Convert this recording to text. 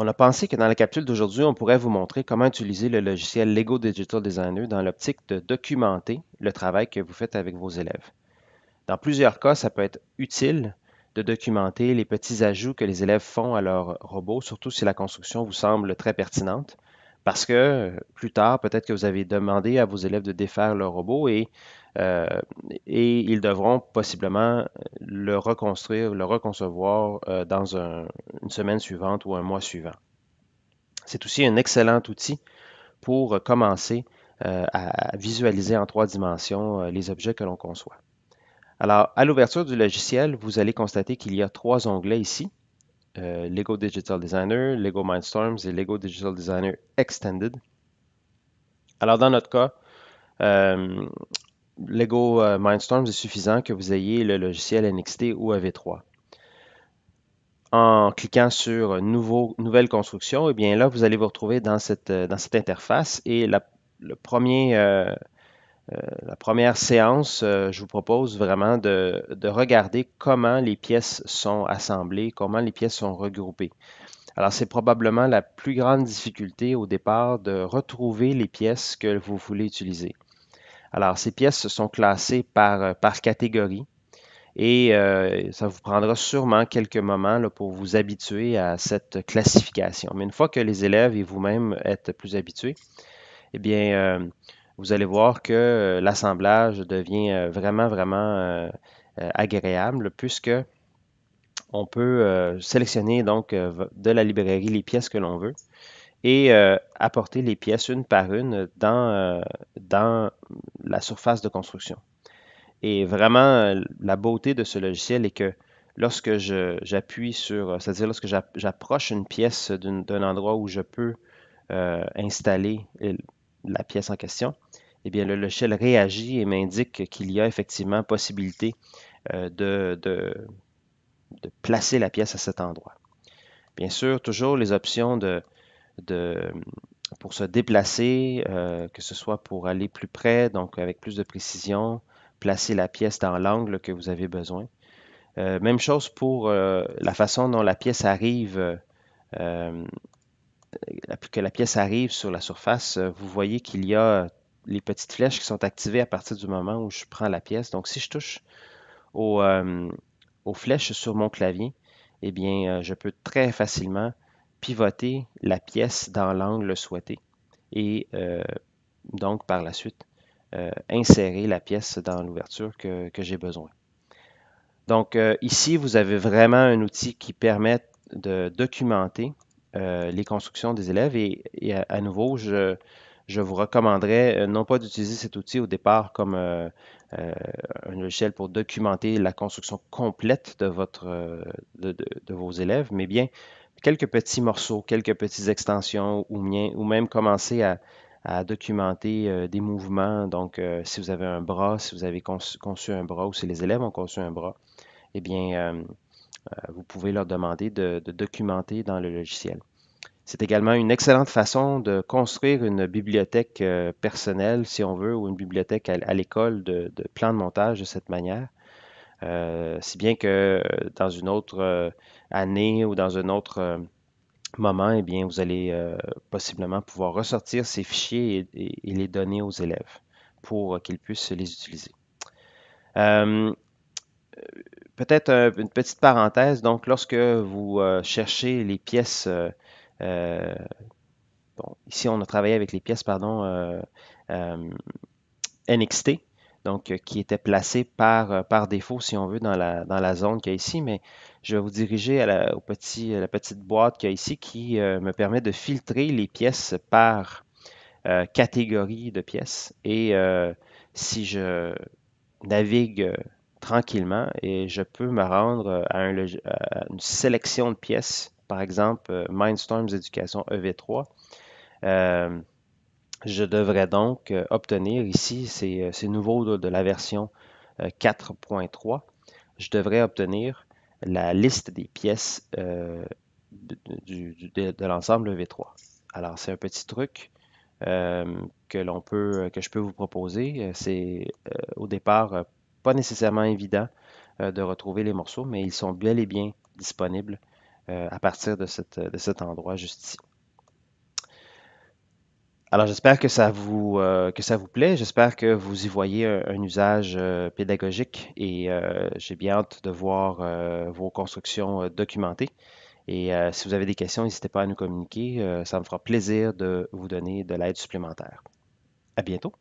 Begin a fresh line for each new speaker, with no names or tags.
On a pensé que dans la capsule d'aujourd'hui, on pourrait vous montrer comment utiliser le logiciel Lego Digital Designer dans l'optique de documenter le travail que vous faites avec vos élèves. Dans plusieurs cas, ça peut être utile de documenter les petits ajouts que les élèves font à leur robot, surtout si la construction vous semble très pertinente, parce que plus tard, peut-être que vous avez demandé à vos élèves de défaire leur robot euh, et ils devront possiblement le reconstruire, le reconcevoir dans une semaine suivante ou un mois suivant. C'est aussi un excellent outil pour commencer à visualiser en 3 dimensions les objets que l'on conçoit. Alors, à l'ouverture du logiciel, vous allez constater qu'il y a 3 onglets ici, Lego Digital Designer, Lego Mindstorms et Lego Digital Designer Extended. Alors, dans notre cas, euh, Lego Mindstorms est suffisant que vous ayez le logiciel NXT ou AV3. En cliquant sur Nouvelle construction, et bien là, vous allez vous retrouver dans cette interface et le premier, la première séance, je vous propose vraiment de regarder comment les pièces sont assemblées, comment les pièces sont regroupées. Alors, c'est probablement la plus grande difficulté au départ de retrouver les pièces que vous voulez utiliser. Alors, ces pièces sont classées par catégorie et ça vous prendra sûrement quelques moments là, pour vous habituer à cette classification. Mais une fois que les élèves et vous-même êtes plus habitués, eh bien, vous allez voir que l'assemblage devient vraiment agréable puisque on peut sélectionner donc de la librairie les pièces que l'on veut et apporter les pièces une par une dans la surface de construction. Et vraiment, la beauté de ce logiciel est que lorsque j'appuie sur, c'est-à-dire lorsque j'approche une pièce d'un endroit où je peux installer la pièce en question, eh bien, le logiciel réagit et m'indique qu'il y a effectivement possibilité de placer la pièce à cet endroit. Bien sûr, toujours les options de, pour se déplacer, que ce soit pour aller plus près, donc avec plus de précision, placer la pièce dans l'angle que vous avez besoin. Même chose pour la façon dont la pièce arrive, euh, que la pièce arrive sur la surface. Vous voyez qu'il y a les petites flèches qui sont activées à partir du moment où je prends la pièce. Donc, si je touche aux, euh, aux flèches sur mon clavier, eh bien, je peux très facilement pivoter la pièce dans l'angle souhaité et donc par la suite insérer la pièce dans l'ouverture que j'ai besoin. Donc ici, vous avez vraiment un outil qui permet de documenter les constructions des élèves et à nouveau, je vous recommanderais non pas d'utiliser cet outil au départ comme euh, un logiciel pour documenter la construction complète de vos élèves, mais bien quelques petits morceaux, quelques petites extensions ou même commencer à documenter des mouvements. Donc, si vous avez un bras, si vous avez conçu un bras ou si les élèves ont conçu un bras, eh bien, vous pouvez leur demander de documenter dans le logiciel. C'est également une excellente façon de construire une bibliothèque personnelle, si on veut, ou une bibliothèque à l'école de plan de montage de cette manière. Si bien que dans une autre année ou dans un autre moment, eh bien, vous allez possiblement pouvoir ressortir ces fichiers et les donner aux élèves pour qu'ils puissent les utiliser. Euh, Peut-être une petite parenthèse, donc lorsque vous cherchez les pièces, euh, bon, ici on a travaillé avec les pièces, pardon, euh, NXT, donc qui étaient placées par défaut, si on veut, dans la zone qu'il y a ici, mais je vais vous diriger à la petite boîte qu'il y a ici qui me permet de filtrer les pièces par catégorie de pièces. Et si je navigue tranquillement et je peux me rendre à une sélection de pièces, par exemple Mindstorms Éducation EV3. Euh, je devrais donc obtenir ici, c'est nouveau de la version 4.3, je devrais obtenir la liste des pièces de l'ensemble EV3. Alors, c'est un petit truc que je peux vous proposer. C'est au départ pas nécessairement évident de retrouver les morceaux, mais ils sont bel et bien disponibles à partir de cet endroit juste ici. Alors, j'espère que ça vous plaît. J'espère que vous y voyez un usage pédagogique et j'ai bien hâte de voir vos constructions documentées. Et si vous avez des questions, n'hésitez pas à nous communiquer. Ça me fera plaisir de vous donner de l'aide supplémentaire. À bientôt.